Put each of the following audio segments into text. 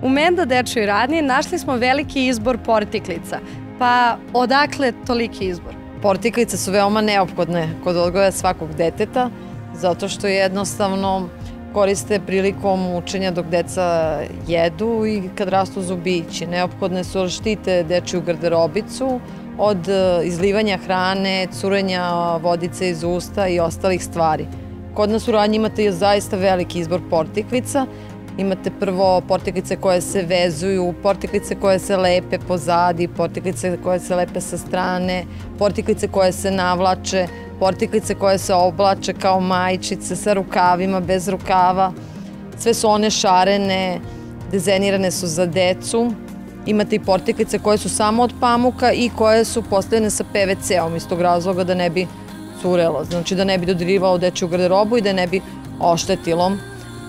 U Menda dečjoj radnji našli smo veliki izbor portiklica. Pa odakle toliki izbor? Portiklice su veoma neophodne kod odgoja svakog deteta, zato što jednostavno koriste prilikom učenja dok deca jedu i kad rastu zubići. Neophodne su da štite dečju garderobicu od izlivanja hrane, curenja vodice iz usta i ostalih stvari. Kod nas u radnji imate zaista veliki izbor portiklica. Imate prvo portiklice koje se vezuju, portiklice koje se lepe pozadi, portiklice koje se lepe sa strane, portiklice koje se navlače, portiklice koje se oblače kao majčice sa rukavima, bez rukava. Sve su one šarene, dizajnirane su za decu. Imate i portiklice koje su samo od pamuka i koje su postavljene sa PVC-om iz tog razloga da ne bi curelo, znači da ne bi dodirivalo dečju garderobu i da ne bi oštetilo.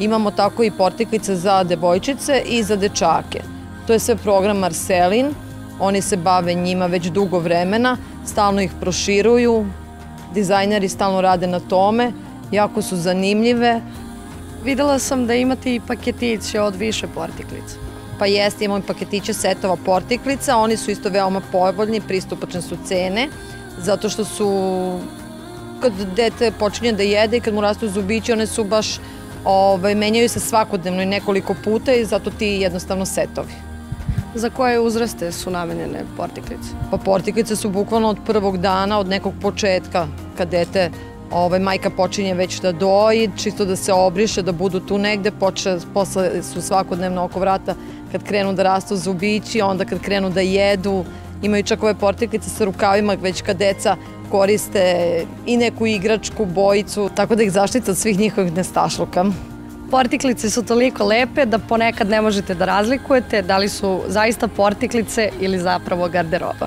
Imamo tako i portiklice za devojčice i za dečake. To je sve program Marselin, oni se bave njima već dugo vremena, stalno ih proširuju, dizajneri stalno rade na tome, jako su zanimljive. Videla sam da imate i paketiće od više portiklica. Pa jeste, imamo i paketiće setova portiklica, oni su isto veoma povoljni, pristupačne su cene, zato što su, kad dete počinje da jede i kad mu rastu zubići, one su baš menjaju se svakodnevno i nekoliko puta i zato ti jednostavno setovi. Za koje uzraste su namenjene portiklice? Pa portiklice su bukvalno od prvog dana, od nekog početka, kad dete, majka počinje već da doji, čisto da se obriše, da budu tu negde, posle su svakodnevno oko vrata kad krenu da rastu zubići, onda kad krenu da jedu, imaju čak ove portiklice sa rukavima, već kad deca koriste i neku igračku, bojicu, tako da ih zaštite od svih njihovih nestašluka. Portiklice su toliko lepe da ponekad ne možete da razlikujete da li su zaista portiklice ili zapravo garderoba.